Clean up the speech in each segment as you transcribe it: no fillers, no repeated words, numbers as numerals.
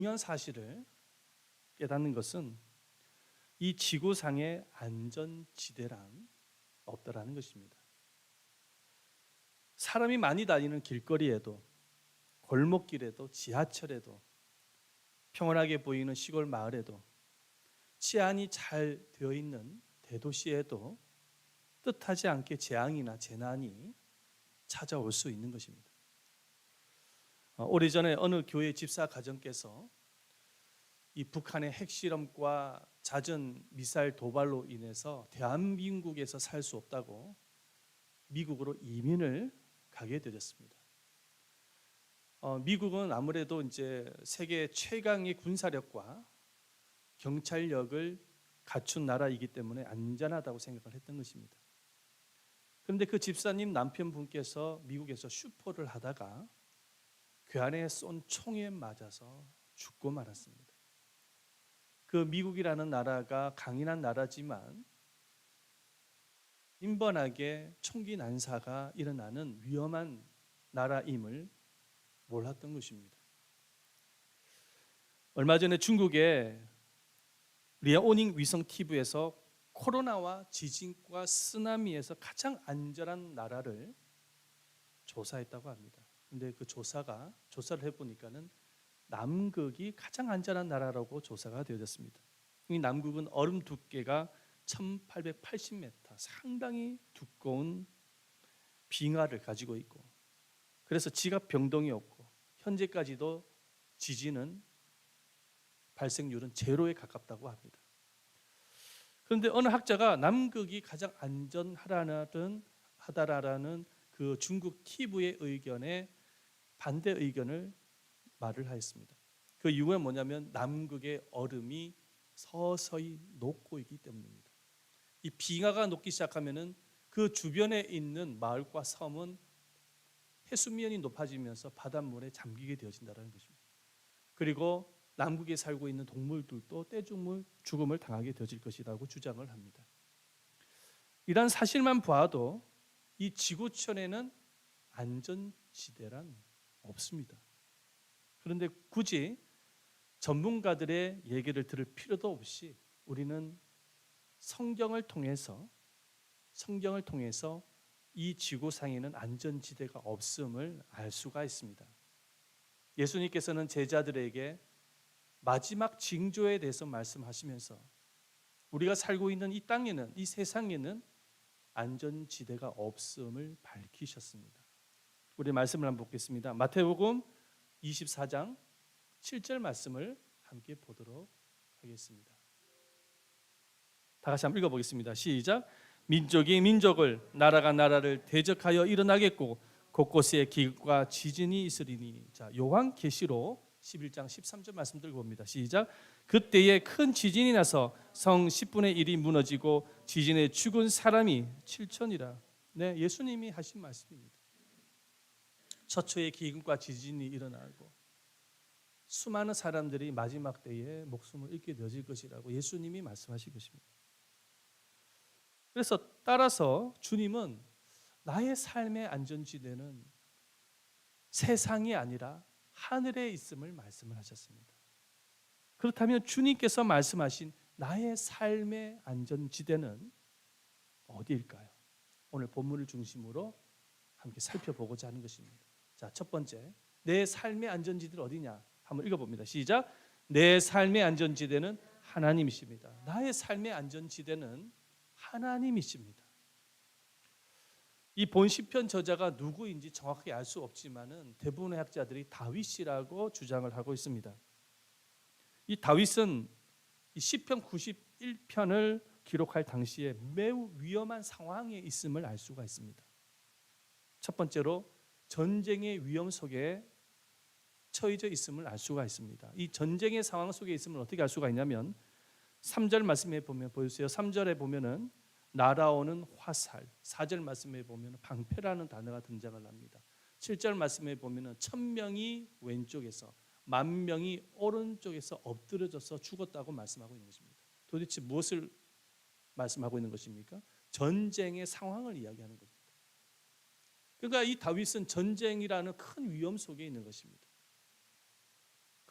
중요한 사실을 깨닫는 것은 이 지구상의 안전지대란 없다라는 것입니다. 사람이 많이 다니는 길거리에도, 골목길에도, 지하철에도, 평온하게 보이는 시골 마을에도, 치안이 잘 되어 있는 대도시에도 뜻하지 않게 재앙이나 재난이 찾아올 수 있는 것입니다. 오래전에 어느 교회 집사 가정께서 이 북한의 핵실험과 잦은 미사일 도발로 인해서 대한민국에서 살 수 없다고 미국으로 이민을 가게 되었습니다. 미국은 아무래도 이제 세계 최강의 군사력과 경찰력을 갖춘 나라이기 때문에 안전하다고 생각을 했던 것입니다. 그런데 그 집사님 남편분께서 미국에서 슈퍼를 하다가 그 안에 쏜 총에 맞아서 죽고 말았습니다. 그 미국이라는 나라가 강인한 나라지만 빈번하게 총기 난사가 일어나는 위험한 나라임을 몰랐던 것입니다. 얼마 전에 중국의 리아오닝 위성 TV에서 코로나와 지진과 쓰나미에서 가장 안전한 나라를 조사했다고 합니다. 근데 그 조사를 해보니까는 남극이 가장 안전한 나라라고 조사가 되어졌습니다. 이 남극은 얼음 두께가 1880m, 상당히 두꺼운 빙하를 가지고 있고, 그래서 지각 변동이 없고 현재까지도 지진은 발생률은 제로에 가깝다고 합니다. 그런데 어느 학자가 남극이 가장 안전하다라는 그 중국 TV의 의견에 반대 의견을 말을 하였습니다. 그 이유는 뭐냐면 남극의 얼음이 서서히 녹고 있기 때문입니다. 이 빙하가 녹기 시작하면은 그 주변에 있는 마을과 섬은 해수면이 높아지면서 바닷물에 잠기게 되어진다는 것입니다. 그리고 남극에 살고 있는 동물들도 떼죽물 죽음을 당하게 되어질 것이라고 주장을 합니다. 이런 사실만 봐도 이 지구촌에는 안전지대란 없습니다. 그런데 굳이 전문가들의 얘기를 들을 필요도 없이 우리는 성경을 통해서 이 지구상에는 안전지대가 없음을 알 수가 있습니다. 예수님께서는 제자들에게 마지막 징조에 대해서 말씀하시면서 우리가 살고 있는 이 땅에는, 이 세상에는 안전지대가 없음을 밝히셨습니다. 우리 말씀을 한번 보겠습니다. 마태복음 24장 7절 말씀을 함께 보도록 하겠습니다. 다 같이 한번 읽어보겠습니다. 시작. 민족이 민족을, 나라가 나라를 대적하여 일어나겠고 곳곳에 기근과 지진이 있으리니. 자, 요한계시록 11장 13절 말씀 들고 봅니다. 시작. 그때에 큰 지진이 나서 성 10분의 1이 무너지고 지진에 죽은 사람이 7천이라. 네, 예수님이 하신 말씀입니다. 처처에 기근과 지진이 일어나고 수많은 사람들이 마지막 때에 목숨을 잃게 되어질 것이라고 예수님이 말씀하신 것입니다. 그래서 따라서 주님은 나의 삶의 안전지대는 세상이 아니라 하늘에 있음을 말씀을 하셨습니다. 그렇다면 주님께서 말씀하신 나의 삶의 안전지대는 어디일까요? 오늘 본문을 중심으로 함께 살펴보고자 하는 것입니다. 자, 첫 번째, 내 삶의 안전지대는 어디냐? 한번 읽어봅니다. 시작. 내 삶의 안전지대는 하나님이십니다. 나의 삶의 안전지대는 하나님이십니다. 이 본 시편 저자가 누구인지 정확히 알 수 없지만은 대부분의 학자들이 다윗이라고 주장을 하고 있습니다. 이 다윗은 이 시편 91편을 기록할 당시에 매우 위험한 상황에 있음을 알 수가 있습니다. 첫 번째로 전쟁의 위험 속에 처해져 있음을 알 수가 있습니다. 이 전쟁의 상황 속에 있음을 어떻게 알 수가 있냐면 3절 말씀에 보면 보여주세요. 3절에 보면은 날아오는 화살, 4절 말씀에 보면 방패라는 단어가 등장을 합니다. 7절 말씀에 보면 1000명이 왼쪽에서 10,000명이 오른쪽에서 엎드려져서 죽었다고 말씀하고 있는 것입니다. 도대체 무엇을 말씀하고 있는 것입니까? 전쟁의 상황을 이야기하는 겁니다. 그러니까 이 다윗은 전쟁이라는 큰 위험 속에 있는 것입니다.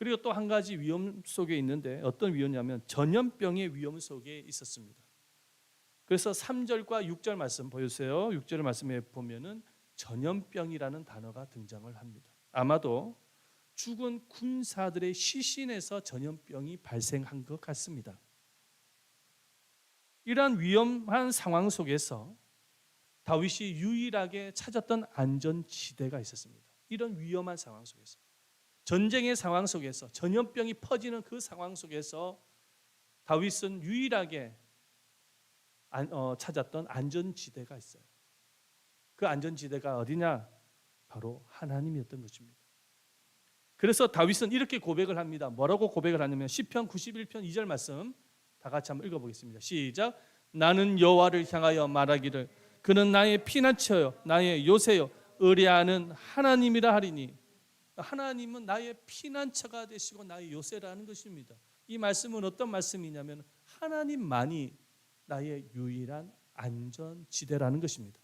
그리고 또 한 가지 위험 속에 있는데 어떤 위험이냐면 전염병의 위험 속에 있었습니다. 그래서 3절과 6절 말씀 보여주세요. 6절 말씀에 보면은 전염병이라는 단어가 등장을 합니다. 아마도 죽은 군사들의 시신에서 전염병이 발생한 것 같습니다. 이러한 위험한 상황 속에서 다윗이 유일하게 찾았던 안전지대가 있었습니다. 이런 위험한 상황 속에서, 전쟁의 상황 속에서, 전염병이 퍼지는 그 상황 속에서 다윗은 유일하게 찾았던 안전지대가 있어요. 그 안전지대가 어디냐? 바로 하나님이었던 것입니다. 그래서 다윗은 이렇게 고백을 합니다. 뭐라고 고백을 하냐면 시편 91편 2절 말씀 다 같이 한번 읽어보겠습니다. 시작. 나는 여호와를 향하여 말하기를 그는 나의 피난처요 나의 요새요 의뢰하는 하나님이라 하리니. 하나님은 나의 피난처가 되시고 나의 요새라는 것입니다. 이 말씀은 어떤 말씀이냐면 하나님만이 나의 유일한 안전지대라는 것입니다.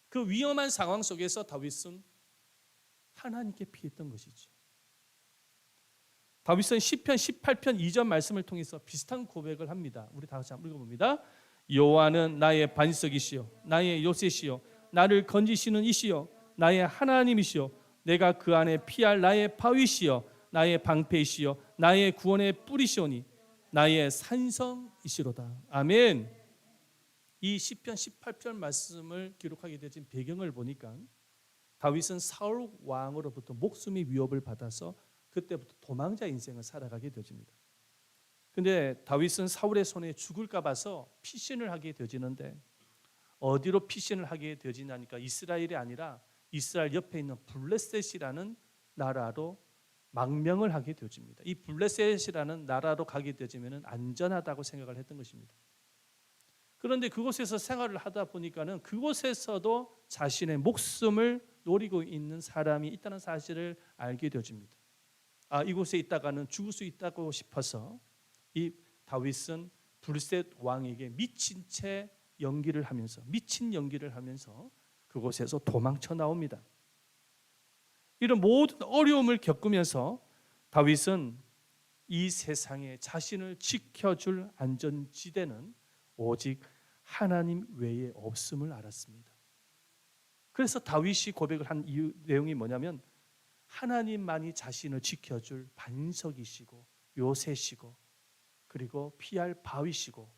그 위험한 상황 속에서 다윗은 하나님께 피했던 것이죠. 다윗은 시편 18편 2절 말씀을 통해서 비슷한 고백을 합니다. 우리 다 같이 한번 읽어봅니다. 여호와는 나의 반석이시요 나의 요새시요 나를 건지시는 이시요 나의 하나님이시요 내가 그 안에 피할 나의 바위시요 나의 방패이시요 나의 구원의 뿌리시오니 나의 산성이시로다. 아멘. 이 시편 18편 말씀을 기록하게 되진 배경을 보니까 다윗은 사울 왕으로부터 목숨의 위협을 받아서 그때부터 도망자 인생을 살아가게 되어집니다. 근데 다윗은 사울의 손에 죽을까 봐서 피신을 하게 되어지는데 어디로 피신을 하게 되어지냐니까 이스라엘이 아니라 이스라엘 옆에 있는 블레셋이라는 나라로 망명을 하게 되어집니다. 이 블레셋이라는 나라로 가게 되어지면 안전하다고 생각을 했던 것입니다. 그런데 그곳에서 생활을 하다 보니까는 그곳에서도 자신의 목숨을 노리고 있는 사람이 있다는 사실을 알게 되어집니다. 이곳에 있다가는 죽을 수 있다고 싶어서 이 다윗은 블레셋 왕에게 미친 연기를 하면서 그곳에서 도망쳐 나옵니다. 이런 모든 어려움을 겪으면서 다윗은 이 세상에 자신을 지켜줄 안전지대는 오직 하나님 외에 없음을 알았습니다. 그래서 다윗이 고백을 한 이유 내용이 뭐냐면 하나님만이 자신을 지켜줄 반석이시고 요새시고 그리고 피할 바위시고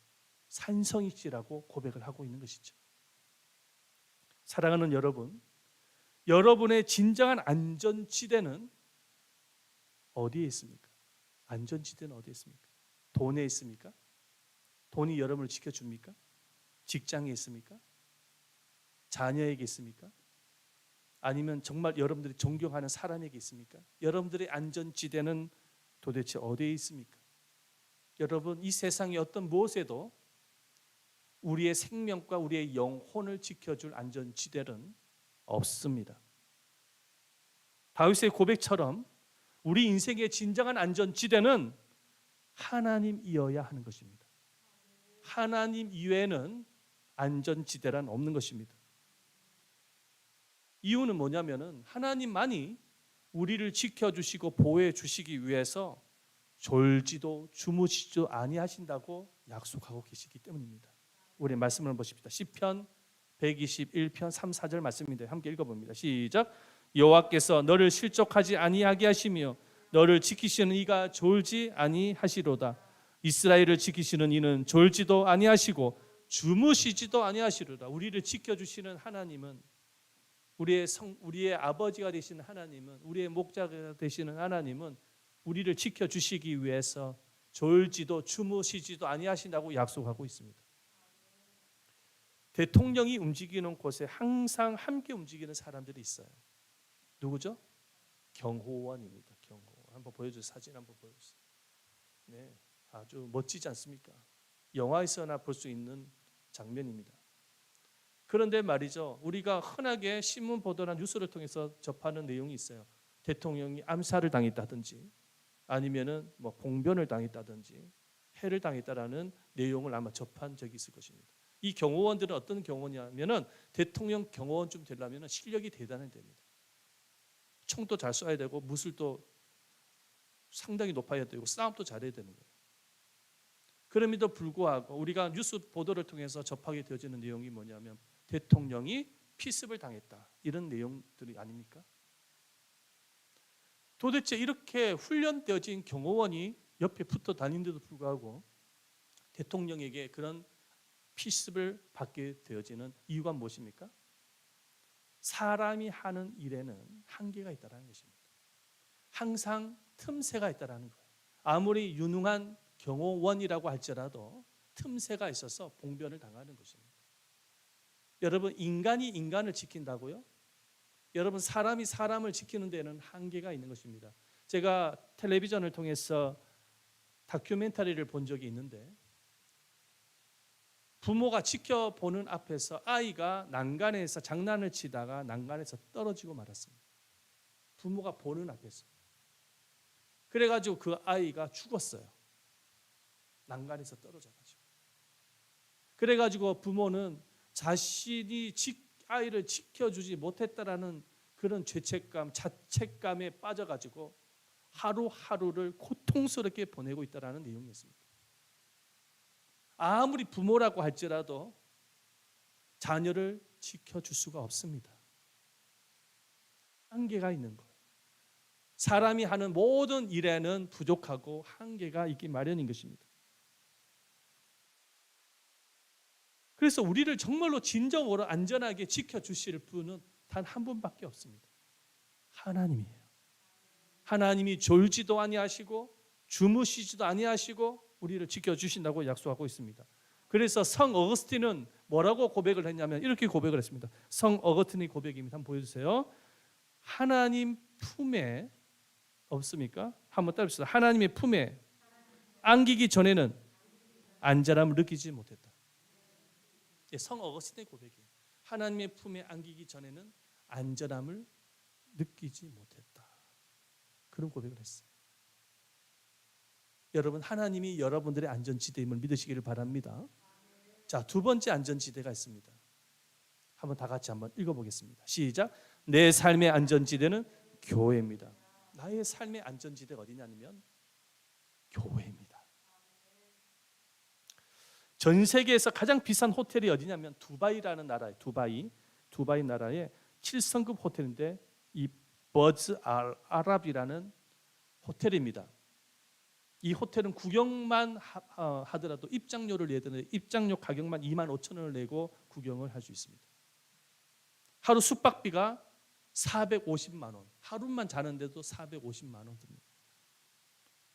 산성이시라고 고백을 하고 있는 것이죠. 사랑하는 여러분, 여러분의 진정한 안전지대는 어디에 있습니까? 안전지대는 어디에 있습니까? 돈에 있습니까? 돈이 여러분을 지켜줍니까? 직장에 있습니까? 자녀에게 있습니까? 아니면 정말 여러분들이 존경하는 사람에게 있습니까? 여러분들의 안전지대는 도대체 어디에 있습니까? 여러분, 이 세상의 어떤 무엇에도 우리의 생명과 우리의 영혼을 지켜줄 안전지대는 없습니다. 다윗의 고백처럼 우리 인생의 진정한 안전지대는 하나님이어야 하는 것입니다. 하나님 이외에는 안전지대란 없는 것입니다. 이유는 뭐냐면은 하나님만이 우리를 지켜주시고 보호해 주시기 위해서 졸지도 주무시지도 아니하신다고 약속하고 계시기 때문입니다. 우리 말씀을 보십시다. 시편 121편 3, 4절 말씀인데 함께 읽어봅니다. 시작. 여호와께서 너를 실족하지 아니하게 하시며 너를 지키시는 이가 졸지 아니하시로다. 이스라엘을 지키시는 이는 졸지도 아니하시고 주무시지도 아니하시로다. 우리를 지켜주시는 하나님은 우리의 아버지가 되시는 하나님은 우리의 목자가 되시는 하나님은 우리를 지켜주시기 위해서 졸지도 주무시지도 아니하신다고 약속하고 있습니다. 대통령이 움직이는 곳에 항상 함께 움직이는 사람들이 있어요. 누구죠? 경호원입니다. 경호원. 한번 보여주세요. 사진 한번 보여주세요. 네, 아주 멋지지 않습니까? 영화에서나 볼 수 있는 장면입니다. 그런데 말이죠, 우리가 흔하게 신문 보도나 뉴스를 통해서 접하는 내용이 있어요. 대통령이 암살을 당했다든지 아니면은 봉변을 당했다든지 해를 당했다라는 내용을 아마 접한 적이 있을 것입니다. 이 경호원들은 어떤 경호냐면은 대통령 경호원쯤 되려면 실력이 대단해야 됩니다. 총도 잘 쏴야 되고 무술도 상당히 높아야 되고 싸움도 잘해야 되는 거예요. 그럼에도 불구하고 우리가 뉴스 보도를 통해서 접하게 되어지는 내용이 뭐냐면 대통령이 피습을 당했다, 이런 내용들이 아닙니까? 도대체 이렇게 훈련되어진 경호원이 옆에 붙어 다니는데도 불구하고 대통령에게 그런 피습을 받게 되어지는 이유가 무엇입니까? 사람이 하는 일에는 한계가 있다는 것입니다. 항상 틈새가 있다는 거예요. 아무리 유능한 경호원이라고 할지라도 틈새가 있어서 봉변을 당하는 것입니다. 여러분, 인간이 인간을 지킨다고요? 여러분, 사람이 사람을 지키는 데는 한계가 있는 것입니다. 제가 텔레비전을 통해서 다큐멘터리를 본 적이 있는데 부모가 지켜보는 앞에서 아이가 난간에서 장난을 치다가 난간에서 떨어지고 말았습니다. 부모가 보는 앞에서. 그래가지고 그 아이가 죽었어요. 난간에서 떨어져가지고. 그래가지고 부모는 자신이 아이를 지켜주지 못했다라는 그런 죄책감, 자책감에 빠져가지고 하루하루를 고통스럽게 보내고 있다라는 내용이었습니다. 아무리 부모라고 할지라도 자녀를 지켜줄 수가 없습니다. 한계가 있는 거예요. 사람이 하는 모든 일에는 부족하고 한계가 있기 마련인 것입니다. 그래서 우리를 정말로 진정으로 안전하게 지켜주실 분은 단 한 분밖에 없습니다. 하나님이에요. 하나님이 졸지도 아니하시고 주무시지도 아니하시고 우리를 지켜주신다고 약속하고 있습니다. 그래서 성 어거스틴은 뭐라고 고백을 했냐면 이렇게 고백을 했습니다. 성 어거스틴의 고백입니다. 한번 보여주세요. 하나님 품에 없습니까? 한번 따라합시다. 하나님의 품에 안기기 전에는 안전함을 느끼지 못했다. 성 어거스틴의 고백이에요. 하나님의 품에 안기기 전에는 안전함을 느끼지 못했다. 그런 고백을 했어요. 여러분, 하나님이 여러분들의 안전지대임을 믿으시기를 바랍니다. 자, 두 번째 안전지대가 있습니다. 한번 다 같이 한번 읽어보겠습니다. 시작. 내 삶의 안전지대는 교회입니다. 나의 삶의 안전지대가 어디냐면 교회입니다. 전 세계에서 가장 비싼 호텔이 어디냐면 두바이라는 나라예요. 두바이 나라의 7성급 호텔인데 이 버즈 아랍이라는 호텔입니다. 이 호텔은 구경만 하더라도 입장료를 내야 되는데 입장료 가격만 25,000원을 내고 구경을 할 수 있습니다. 하루 숙박비가 450만 원. 하루만 자는데도 450만 원 듭니다.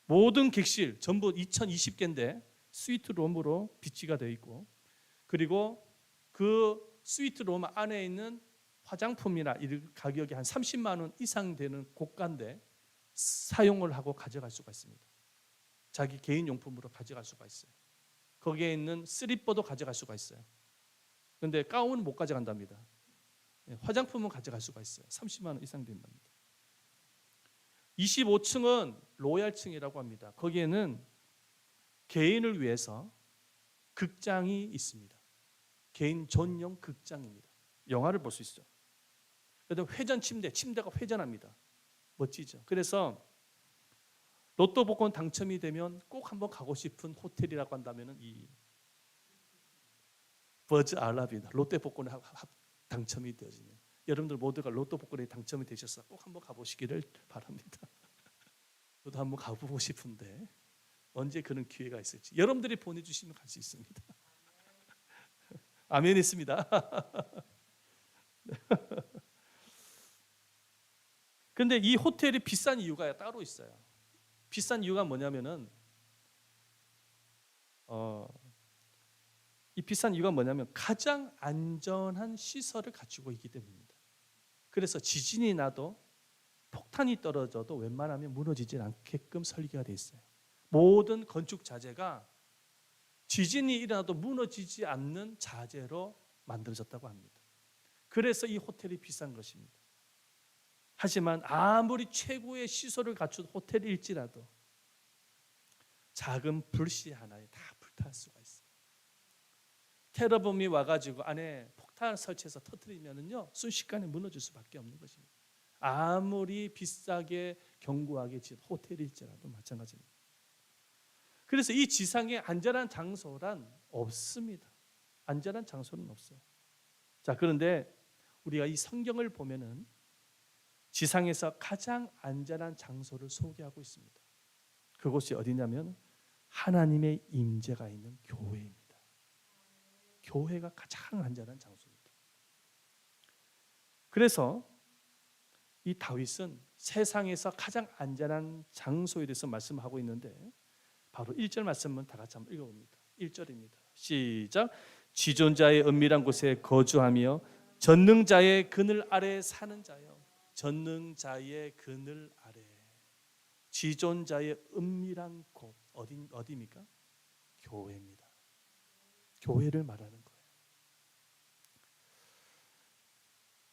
모든 객실 전부 2020개인데 스위트룸으로 비치가 되어 있고, 그리고 그 스위트룸 안에 있는 화장품이나 이 가격이 한 30만 원 이상 되는 고가인데 사용을 하고 가져갈 수가 있습니다. 자기 개인 용품으로 가져갈 수가 있어요. 거기에 있는 슬리퍼도 가져갈 수가 있어요. 그런데 가운은 못 가져간답니다. 화장품은 가져갈 수가 있어요. 30만 원 이상 된답니다. 25층은 로얄층이라고 합니다. 거기에는 개인을 위해서 극장이 있습니다. 개인 전용 극장입니다. 영화를 볼 수 있죠. 그런데 회전 침대가 회전합니다. 멋지죠. 그래서 로또 복권 당첨이 되면 꼭 한번 가고 싶은 호텔이라고 한다면 이 버즈 알랍입니다. 롯데 복권에 당첨이 되어지는, 여러분들 모두가 로또 복권에 당첨이 되셔서 꼭 한번 가보시기를 바랍니다. 저도 한번 가보고 싶은데 언제 그런 기회가 있을지 여러분들이 보내주시면 갈 수 있습니다. 아멘 했습니다. 그런데 이 호텔이 비싼 이유가 따로 있어요. 비싼 이유가 뭐냐면은 이 비싼 이유가 뭐냐면 가장 안전한 시설을 갖추고 있기 때문입니다. 그래서 지진이 나도 폭탄이 떨어져도 웬만하면 무너지지 않게끔 설계가 되어 있어요. 모든 건축 자재가 지진이 일어나도 무너지지 않는 자재로 만들어졌다고 합니다. 그래서 이 호텔이 비싼 것입니다. 하지만 아무리 최고의 시설을 갖춘 호텔일지라도 작은 불씨 하나에 다 불탈 수가 있어요. 테러범이 와가지고 안에 폭탄을 설치해서 터뜨리면은요 순식간에 무너질 수밖에 없는 것입니다. 아무리 비싸게 견고하게 지은 호텔일지라도 마찬가지입니다. 그래서 이 지상에 안전한 장소란 없습니다. 안전한 장소는 없어요. 자, 그런데 우리가 이 성경을 보면은 지상에서 가장 안전한 장소를 소개하고 있습니다. 그곳이 어디냐면 하나님의 임재가 있는 교회입니다. 교회가 가장 안전한 장소입니다. 그래서 이 다윗은 세상에서 가장 안전한 장소에 대해서 말씀하고 있는데 바로 1절 말씀은 다 같이 한번 읽어봅니다. 1절입니다. 시작. 지존자의 은밀한 곳에 거주하며 전능자의 그늘 아래 사는 자여. 전능자의 그늘 아래. 지존자의 은밀한 곳 어디입니까? 교회입니다. 교회를 말하는 거예요.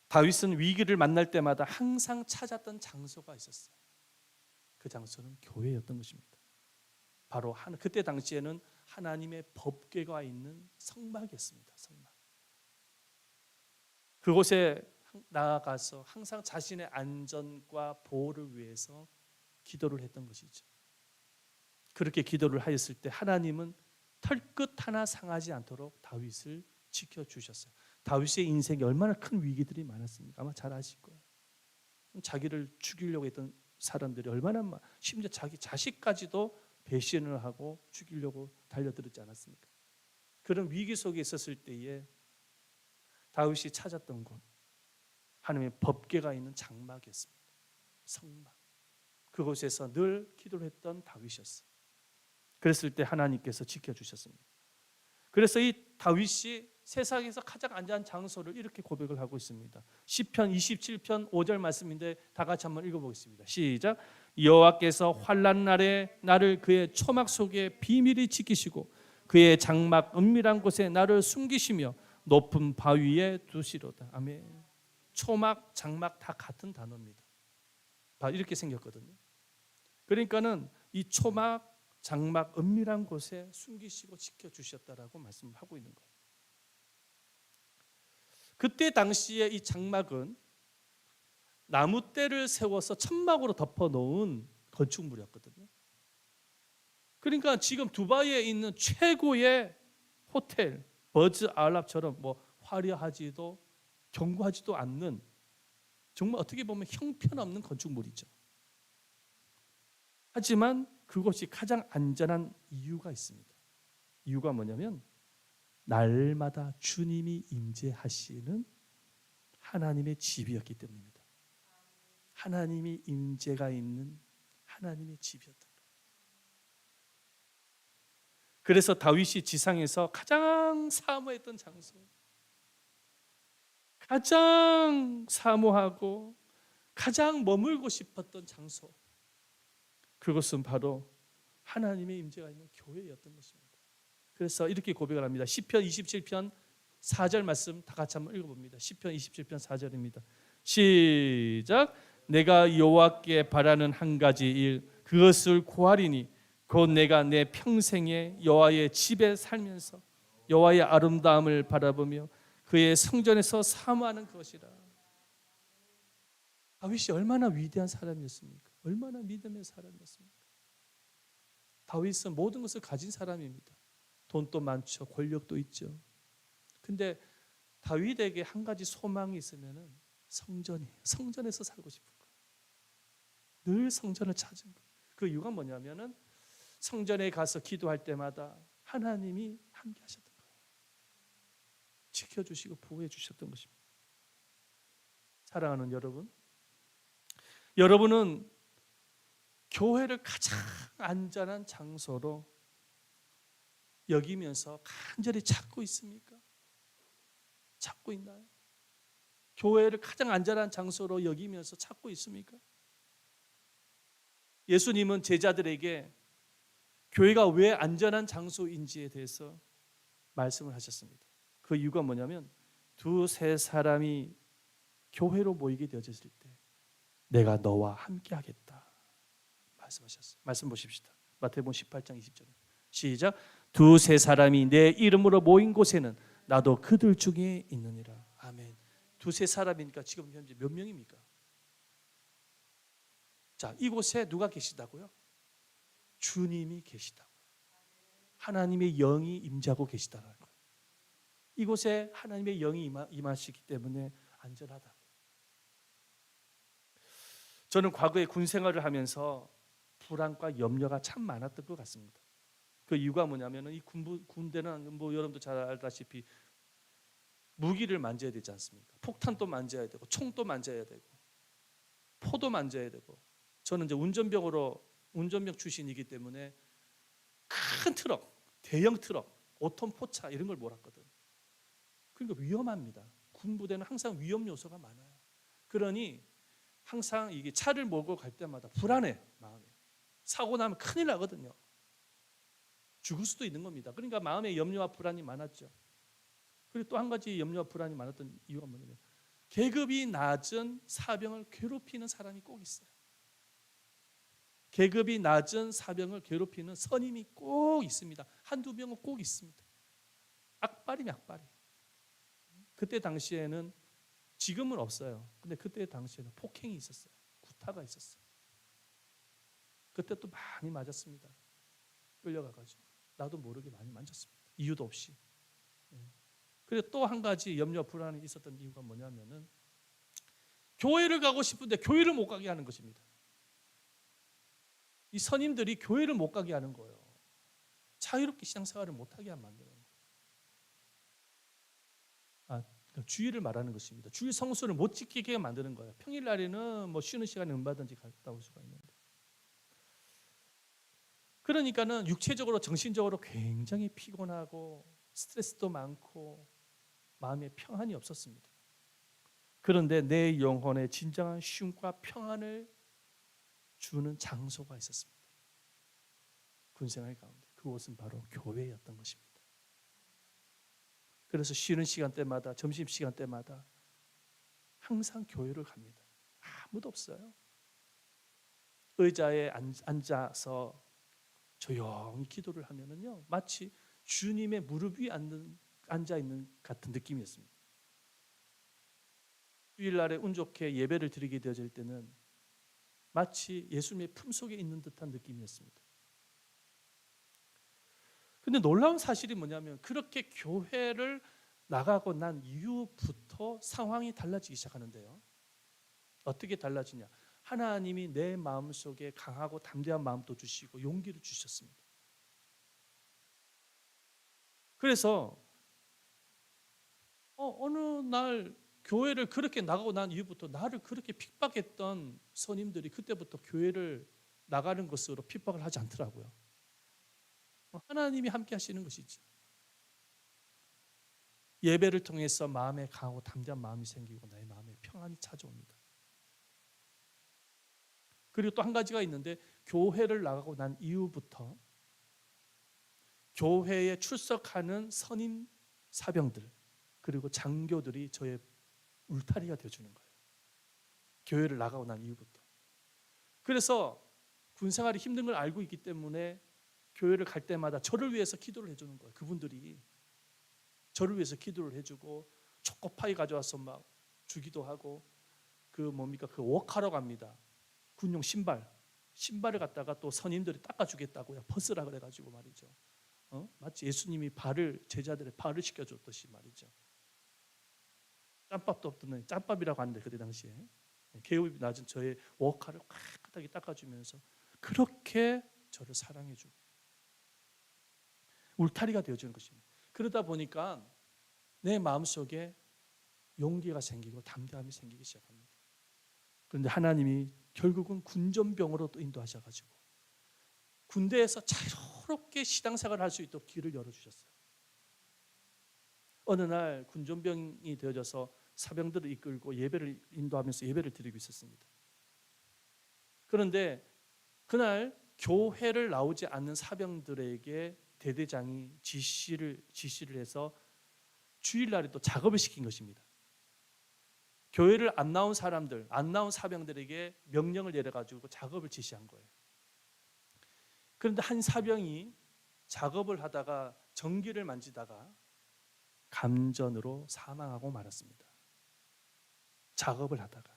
다윗은 위기를 만날 때마다 항상 찾았던 장소가 있었어요. 그 장소는 교회였던 것입니다. 바로 그때 당시에는 하나님의 법궤가 있는 성막이었습니다. 성막. 그곳에 나아가서 항상 자신의 안전과 보호를 위해서 기도를 했던 것이죠. 그렇게 기도를 하였을 때 하나님은 털끝 하나 상하지 않도록 다윗을 지켜주셨어요. 다윗의 인생에 얼마나 큰 위기들이 많았습니까? 아마 잘 아실 거예요. 자기를 죽이려고 했던 사람들이 얼마나 심지어 자기 자식까지도 배신을 하고 죽이려고 달려들었지 않았습니까? 그런 위기 속에 있었을 때에 다윗이 찾았던 곳 하나님의 법궤가 있는 장막이었습니다. 성막. 그곳에서 늘 기도를 했던 다윗이었어요. 그랬을 때 하나님께서 지켜주셨습니다. 그래서 이 다윗이 세상에서 가장 안전한 장소를 이렇게 고백을 하고 있습니다. 시편 27편 5절 말씀인데 다 같이 한번 읽어보겠습니다. 시작. 여호와께서 환난 날에 나를 그의 초막 속에 비밀히 지키시고 그의 장막 은밀한 곳에 나를 숨기시며 높은 바위에 두시로다. 아멘. 초막, 장막 다 같은 단어입니다. 이렇게 생겼거든요. 그러니까는 이 초막, 장막 은밀한 곳에 숨기시고 지켜주셨다라고 말씀하고 있는 거예요. 그때 당시에 이 장막은 나무대를 세워서 천막으로 덮어놓은 건축물이었거든요. 그러니까 지금 두바이에 있는 최고의 호텔 버즈 알랍처럼 화려하지도 견고하지도 않는 정말 어떻게 보면 형편없는 건축물이죠. 하지만 그것이 가장 안전한 이유가 있습니다. 이유가 뭐냐면 날마다 주님이 임재하시는 하나님의 집이었기 때문입니다. 하나님이 임재가 있는 하나님의 집이었던 거예요. 그래서 다윗이 지상에서 가장 사모했던 장소, 가장 사모하고 가장 머물고 싶었던 장소, 그것은 바로 하나님의 임재가 있는 교회였던 것입니다. 그래서 이렇게 고백을 합니다. 시편 27편 4절 말씀 다 같이 한번 읽어봅니다. 시편 27편 4절입니다. 시작. 내가 여호와께 바라는 한 가지 일 그것을 구하리니 곧 내가 내 평생에 여호와의 집에 살면서 여호와의 아름다움을 바라보며 그의 성전에서 사모하는 것이라. 다윗이 얼마나 위대한 사람이었습니까? 얼마나 믿음의 사람이었습니까? 다윗은 모든 것을 가진 사람입니다. 돈도 많죠. 권력도 있죠. 근데 다윗에게 한 가지 소망이 있으면은 성전이에요. 성전에서 살고 싶은 거예요. 늘 성전을 찾은 거예요. 그 이유가 뭐냐면은 성전에 가서 기도할 때마다 하나님이 함께 하셨던 거예요. 지켜주시고 보호해 주셨던 것입니다. 사랑하는 여러분, 여러분은 교회를 가장 안전한 장소로 여기면서 간절히 찾고 있습니까? 찾고 있나요? 교회를 가장 안전한 장소로 여기면서 찾고 있습니까? 예수님은 제자들에게 교회가 왜 안전한 장소인지에 대해서 말씀을 하셨습니다. 그 이유가 뭐냐면 두세 사람이 교회로 모이게 되어졌을 때 내가 너와 함께 하겠다 말씀하셨어요. 말씀 보십시다. 마태복음 18장 20절 시작. 두세 사람이 내 이름으로 모인 곳에는 나도 그들 중에 있느니라. 아멘. 두세 사람이니까 지금 현재 몇 명입니까? 자, 이곳에 누가 계시다고요? 주님이 계시다고요. 하나님의 영이 임재하고 계시다는 거예요. 이곳에 하나님의 영이 임하시기 때문에 안전하다. 저는 과거에 군 생활을 하면서 불안과 염려가 참 많았던 것 같습니다. 그 이유가 뭐냐면 이 군대는 뭐 여러분도 잘 알다시피 무기를 만져야 되지 않습니까? 폭탄도 만져야 되고 총도 만져야 되고 포도 만져야 되고, 저는 이제 운전병 출신이기 때문에 큰 트럭, 대형 트럭, 5톤 포차 이런 걸 몰았거든. 그러니까 위험합니다. 군부대는 항상 위험 요소가 많아요. 그러니 항상 이게 차를 몰고 갈 때마다 불안해, 마음이. 사고 나면 큰일 나거든요. 죽을 수도 있는 겁니다. 그러니까 마음에 염려와 불안이 많았죠. 그리고 또 한 가지 염려와 불안이 많았던 이유가 뭐냐면 계급이 낮은 사병을 괴롭히는 사람이 꼭 있어요. 계급이 낮은 사병을 괴롭히는 선임이 꼭 있습니다. 한두 명은 꼭 있습니다. 악발이면 악발이. 그때 당시에는, 지금은 없어요. 근데 그때 당시에는 폭행이 있었어요. 구타가 있었어요. 그때 또 많이 맞았습니다. 끌려가가지고 나도 모르게 많이 만졌습니다. 이유도 없이. 그리고 또 한 가지 염려와 불안이 있었던 이유가 뭐냐면은 교회를 가고 싶은데 교회를 못 가게 하는 것입니다. 이 선임들이 교회를 못 가게 하는 거예요. 자유롭게 신앙생활을 못하게 만드는 거예요. 그러니까 주일을 말하는 것입니다. 주일 성수를 못 지키게 만드는 거예요. 평일날에는 뭐 쉬는 시간에 얼마든지 갔다 올 수가 있는데. 그러니까는 육체적으로 정신적으로 굉장히 피곤하고 스트레스도 많고 마음에 평안이 없었습니다. 그런데 내 영혼에 진정한 쉼과 평안을 주는 장소가 있었습니다. 군생활 가운데 그곳은 바로 교회였던 것입니다. 그래서 쉬는 시간 때마다, 점심 시간 때마다 항상 교회를 갑니다. 아무도 없어요. 의자에 앉아서 조용히 기도를 하면은요, 마치 주님의 무릎 위에 앉아 있는 같은 느낌이었습니다. 주일날에 운 좋게 예배를 드리게 되어질 때는 마치 예수님의 품속에 있는 듯한 느낌이었습니다. 근데 놀라운 사실이 뭐냐면 그렇게 교회를 나가고 난 이후부터 상황이 달라지기 시작하는데요. 어떻게 달라지냐? 하나님이 내 마음속에 강하고 담대한 마음도 주시고 용기를 주셨습니다. 그래서 어느 날 교회를 그렇게 나가고 난 이후부터 나를 그렇게 핍박했던 선임들이 그때부터 교회를 나가는 것으로 핍박을 하지 않더라고요. 하나님이 함께 하시는 것이죠. 예배를 통해서 마음에 강하고 담대한 마음이 생기고 나의 마음에 평안이 찾아옵니다. 그리고 또 한 가지가 있는데, 교회를 나가고 난 이후부터 교회에 출석하는 선임 사병들 그리고 장교들이 저의 울타리가 되어주는 거예요. 교회를 나가고 난 이후부터. 그래서 군생활이 힘든 걸 알고 있기 때문에 교회를 갈 때마다 저를 위해서 기도를 해주는 거예요. 그분들이 저를 위해서 기도를 해주고 초코파이 가져와서 막 주기도 하고, 그 웍하러 갑니다. 군용 신발을 갖다가 또 선임들이 닦아주겠다고요. 벗으라 그래가지고 말이죠. 마치 예수님이 제자들의 발을 씻겨줬듯이 말이죠. 짬밥도 없던, 짬밥이라고 하는데 그때 당시에 계급이 낮은 저의 웍하를 깨끗하게 닦아주면서 그렇게 저를 사랑해주고 울타리가 되어주는 것입니다. 그러다 보니까 내 마음속에 용기가 생기고 담대함이 생기기 시작합니다. 그런데 하나님이 결국은 군전병으로 또 인도하셔가지고 군대에서 자유롭게 신앙생활을 할 수 있도록 길을 열어주셨어요. 어느 날 군전병이 되어져서 사병들을 이끌고 예배를 인도하면서 예배를 드리고 있었습니다. 그런데 그날 교회를 나오지 않는 사병들에게 대대장이 지시를 해서 주일날에 또 작업을 시킨 것입니다. 교회를 안 나온 사병들에게 명령을 내려가지고 작업을 지시한 거예요. 그런데 한 사병이 작업을 하다가 전기를 만지다가 감전으로 사망하고 말았습니다. 작업을 하다가.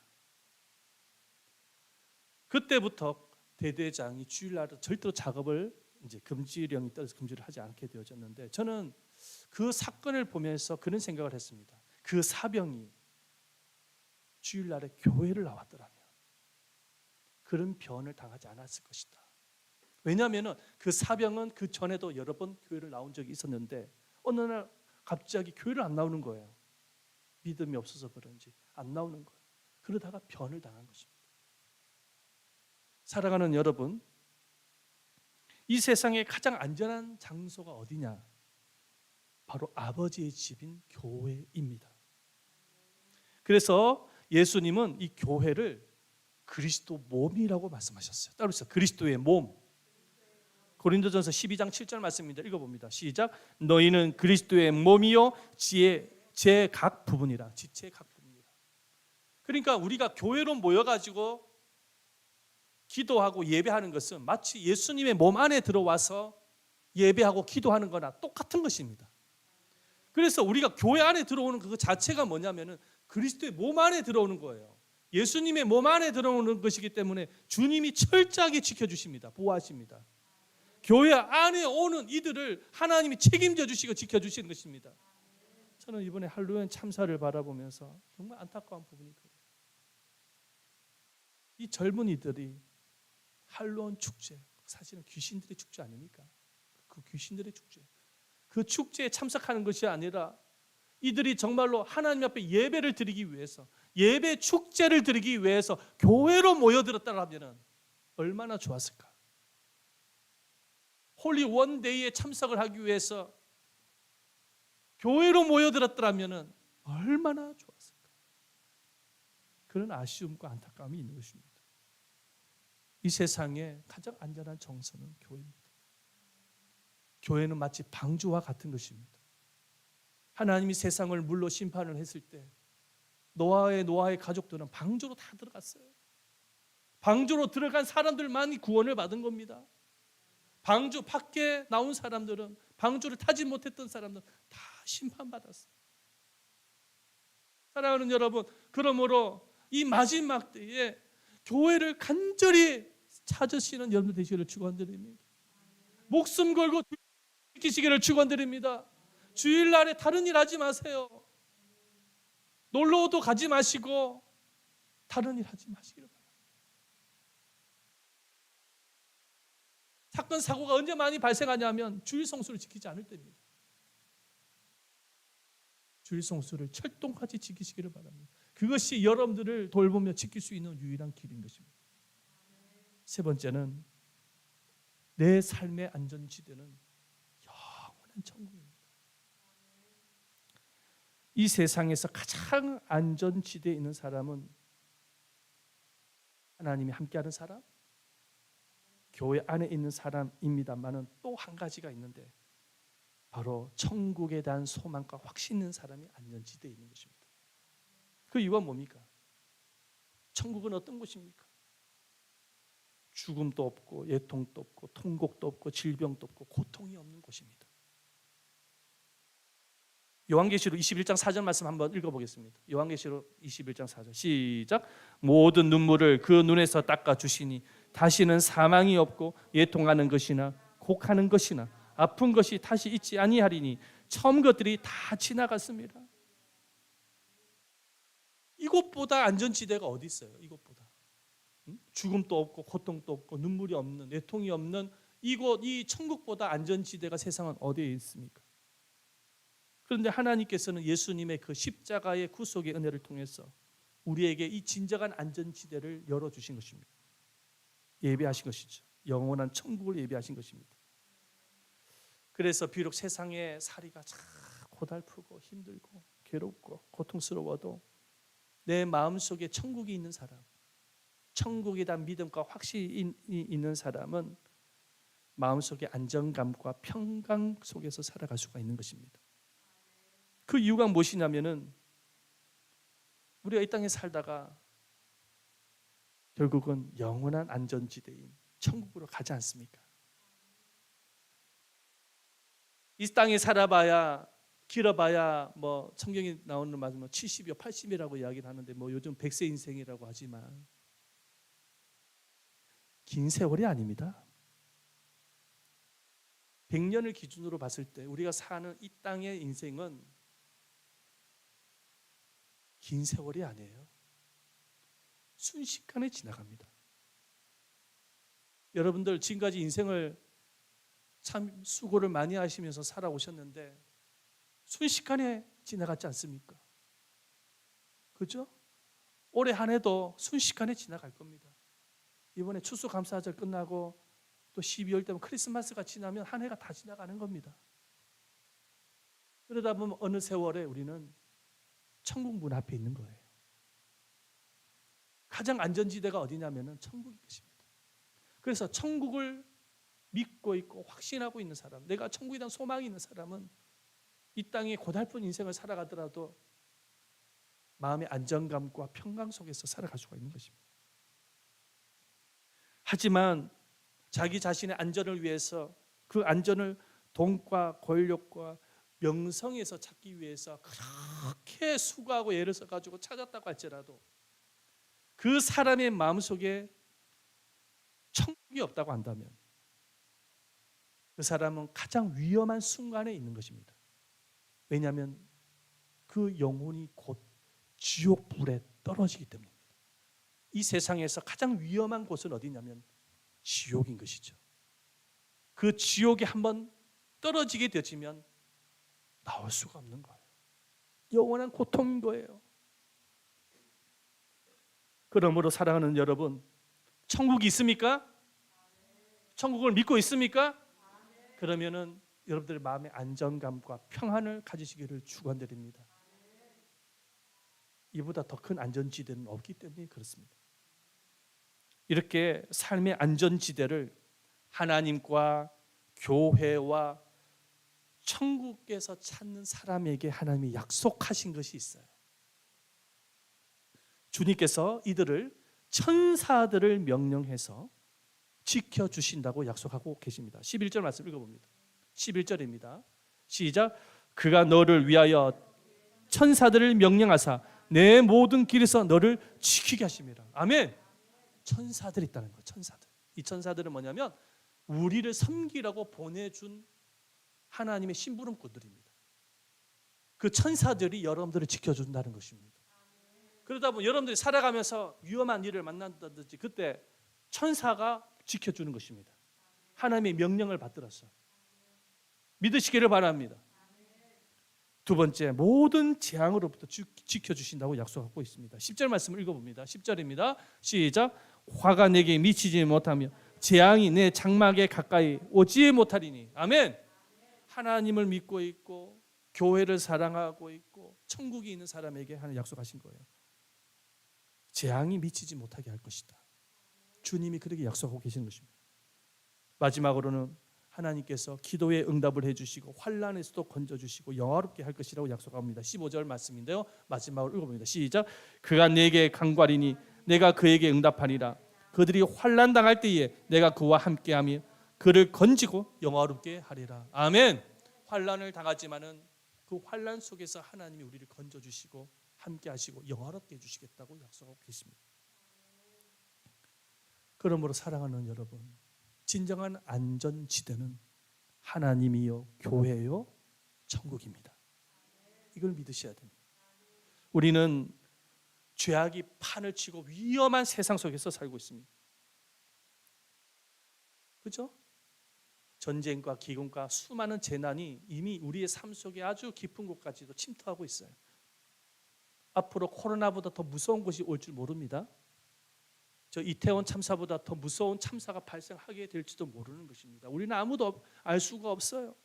그때부터 대대장이 주일날 절대로 작업을 이제 금지령이 떨어서 금지를 하지 않게 되어졌는데, 저는 그 사건을 보면서 그런 생각을 했습니다. 그 사병이 주일날에 교회를 나왔더라면 그런 변을 당하지 않았을 것이다. 왜냐하면 그 사병은 그 전에도 여러 번 교회를 나온 적이 있었는데 어느 날 갑자기 교회를 안 나오는 거예요. 믿음이 없어서 그런지 안 나오는 거예요. 그러다가 변을 당한 것입니다. 사랑하는 여러분, 이 세상에 가장 안전한 장소가 어디냐? 바로 아버지의 집인 교회입니다. 그래서 예수님은 이 교회를 그리스도 몸이라고 말씀하셨어요. 따라서 그리스도의 몸. 고린도전서 12장 7절 말씀입니다. 읽어봅니다. 시작. 너희는 그리스도의 몸이요 제 각 부분이라. 지체의 각 부분이라. 그러니까 우리가 교회로 모여가지고 기도하고 예배하는 것은 마치 예수님의 몸 안에 들어와서 예배하고 기도하는 거나 똑같은 것입니다. 그래서 우리가 교회 안에 들어오는 그 자체가 뭐냐면은 그리스도의 몸 안에 들어오는 거예요. 예수님의 몸 안에 들어오는 것이기 때문에 주님이 철저하게 지켜주십니다. 보호하십니다. 교회 안에 오는 이들을 하나님이 책임져 주시고 지켜주시는 것입니다. 저는 이번에 할로윈 참사를 바라보면서 정말 안타까운 부분이 그래요. 이 젊은이들이 할로윈 축제, 사실은 귀신들의 축제 아닙니까? 그 귀신들의 축제, 그 축제에 참석하는 것이 아니라 이들이 정말로 하나님 앞에 예배를 드리기 위해서, 예배 축제를 드리기 위해서 교회로 모여들었다면 얼마나 좋았을까? 홀리 원데이에 참석을 하기 위해서 교회로 모여들었더라면 얼마나 좋았을까? 그런 아쉬움과 안타까움이 있는 것입니다. 이 세상에 가장 안전한 정서는 교회입니다. 교회는 마치 방주와 같은 것입니다. 하나님이 세상을 물로 심판을 했을 때 노아의 가족들은 방주로 다 들어갔어요. 방주로 들어간 사람들만이 구원을 받은 겁니다. 방주 밖에 나온 사람들은, 방주를 타지 못했던 사람들은 다 심판받았어요. 사랑하는 여러분, 그러므로 이 마지막 때에 교회를 간절히 찾으시는 여러분 되시기를 축원드립니다. 목숨 걸고 지키시기를 축원드립니다. 주일날에 다른 일 하지 마세요. 놀러도 가지 마시고 다른 일 하지 마시기를 바랍니다. 사건 사고가 언제 많이 발생하냐면 주일 성수를 지키지 않을 때입니다. 주일 성수를 철동까지 지키시기를 바랍니다. 그것이 여러분들을 돌보며 지킬 수 있는 유일한 길인 것입니다. 세 번째는 내 삶의 안전지대는 영원한 천국입니다. 이 세상에서 가장 안전지대에 있는 사람은 하나님이 함께하는 사람, 교회 안에 있는 사람입니다만은 또 한 가지가 있는데 바로 천국에 대한 소망과 확신 있는 사람이 안전지대에 있는 것입니다. 그 이유가 뭡니까? 천국은 어떤 곳입니까? 죽음도 없고 애통도 없고 통곡도 없고 질병도 없고 고통이 없는 곳입니다. 요한계시록 21장 4절 말씀 한번 읽어보겠습니다. 요한계시록 21장 4절 시작. 모든 눈물을 그 눈에서 닦아주시니 다시는 사망이 없고 애통하는 것이나 곡하는 것이나 아픈 것이 다시 있지 아니하리니 처음 것들이 다 지나갔습니다. 이곳보다 안전지대가 어디 있어요? 이곳보다 죽음도 없고 고통도 없고 눈물이 없는, 애통이 없는 이곳, 이 천국보다 안전지대가 세상은 어디에 있습니까? 그런데 하나님께서는 예수님의 그 십자가의 구속의 은혜를 통해서 우리에게 이 진정한 안전지대를 열어주신 것입니다. 예배하신 것이죠. 영원한 천국을 예배하신 것입니다. 그래서 비록 세상의 살이가 참 고달프고 힘들고 괴롭고 고통스러워도 내 마음속에 천국이 있는 사람, 천국에 대한 믿음과 확신이 있는 사람은 마음속에 안정감과 평강 속에서 살아갈 수가 있는 것입니다. 그 이유가 무엇이냐면은 우리가 이 땅에 살다가 결국은 영원한 안전지대인 천국으로 가지 않습니까? 이 땅에 살아봐야, 길어봐야 뭐 성경에 나오는 말은 70이요 80이라고 이야기를 하는데 뭐 요즘 100세 인생이라고 하지만 긴 세월이 아닙니다. 100년을 기준으로 봤을 때 우리가 사는 이 땅의 인생은 긴 세월이 아니에요. 순식간에 지나갑니다. 여러분들 지금까지 인생을 참 수고를 많이 하시면서 살아오셨는데 순식간에 지나갔지 않습니까? 그죠? 올해 한 해도 순식간에 지나갈 겁니다. 이번에 추수감사절 끝나고 또 12월 되면 크리스마스가 지나면 한 해가 다 지나가는 겁니다. 그러다 보면 어느 세월에 우리는 천국 문 앞에 있는 거예요. 가장 안전지대가 어디냐면 천국인 것입니다. 그래서 천국을 믿고 있고 확신하고 있는 사람, 내가 천국에 대한 소망이 있는 사람은 이 땅에 고달픈 인생을 살아가더라도 마음의 안정감과 평강 속에서 살아갈 수가 있는 것입니다. 하지만 자기 자신의 안전을 위해서 그 안전을 돈과 권력과 명성에서 찾기 위해서 그렇게 수고하고 애를 써가지고 찾았다고 할지라도 그 사람의 마음속에 천국이 없다고 한다면 그 사람은 가장 위험한 순간에 있는 것입니다. 왜냐하면 그 영혼이 곧 지옥 불에 떨어지기 때문입니다. 이 세상에서 가장 위험한 곳은 어디냐면 지옥인 것이죠. 그 지옥에 한번 떨어지게 되지면 나올 수가 없는 거예요. 영원한 고통인 거예요. 그러므로 사랑하는 여러분, 천국이 있습니까? 천국을 믿고 있습니까? 그러면은 여러분들의 마음의 안정감과 평안을 가지시기를 축원드립니다. 이보다 더 큰 안전지대는 없기 때문에 그렇습니다. 이렇게 삶의 안전지대를 하나님과 교회와 천국에서 찾는 사람에게 하나님이 약속하신 것이 있어요. 주님께서 이들을 천사들을 명령해서 지켜주신다고 약속하고 계십니다. 11절 말씀 읽어봅니다. 11절입니다. 시작. 그가 너를 위하여 천사들을 명령하사 내 모든 길에서 너를 지키게 하심이라. 아멘. 천사들이 있다는 거예요. 천사들. 이 천사들은 뭐냐면 우리를 섬기라고 보내준 하나님의 심부름꾼들입니다. 그 천사들이 여러분들을 지켜준다는 것입니다. 그러다 보면 여러분들이 살아가면서 위험한 일을 만난다든지 그때 천사가 지켜주는 것입니다. 하나님의 명령을 받들어서 믿으시기를 바랍니다. 두 번째, 모든 재앙으로부터 지켜주신다고 약속하고 있습니다. 10절 말씀을 읽어봅니다. 10절입니다. 시작. 화가 내게 미치지 못하며 재앙이 내 장막에 가까이 오지 못하리니. 아멘. 하나님을 믿고 있고 교회를 사랑하고 있고 천국이 있는 사람에게 하는 약속하신 거예요. 재앙이 미치지 못하게 할 것이다. 주님이 그렇게 약속하고 계시는 것입니다. 마지막으로는 하나님께서 기도에 응답을 해주시고 환난에서도 건져주시고 영화롭게 할 것이라고 약속합니다. 15절 말씀인데요, 마지막으로 읽어봅니다. 시작. 그가 내게 간과리니 내가 그에게 응답하리라. 그들이 환난 당할 때에 내가 그와 함께하며 그를 건지고 영화롭게 하리라. 아멘. 환난을 당하지만은 그 환난 속에서 하나님이 우리를 건져주시고 함께하시고 영화롭게 해주시겠다고 약속하고 계십니다. 그러므로 사랑하는 여러분, 진정한 안전지대는 하나님이요 교회요 천국입니다. 이걸 믿으셔야 됩니다. 우리는 죄악이 판을 치고 위험한 세상 속에서 살고 있습니다. 그렇죠? 전쟁과 기근과 수많은 재난이 이미 우리의 삶 속에 아주 깊은 곳까지도 침투하고 있어요. 앞으로 코로나보다 더 무서운 것이 올 줄 모릅니다. 저 이태원 참사보다 더 무서운 참사가 발생하게 될지도 모르는 것입니다. 우리는 아무도 알 수가 없어요.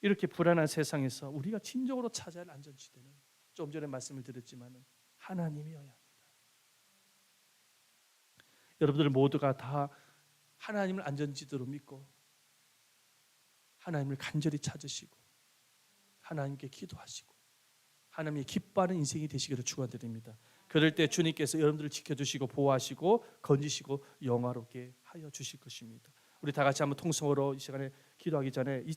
이렇게 불안한 세상에서 우리가 진정으로 찾아야 할 안전지대는 좀 전에 말씀을 드렸지만 하나님이어야 합니다. 여러분들 모두가 다 하나님을 안전지대로 믿고 하나님을 간절히 찾으시고 하나님께 기도하시고 하나님이 기뻐하는 인생이 되시기를 축원드립니다. 그럴 때 주님께서 여러분들을 지켜주시고 보호하시고 건지시고 영화롭게 하여 주실 것입니다. 우리 다 같이 한번 통성으로 이 시간에 기도하기 전에 이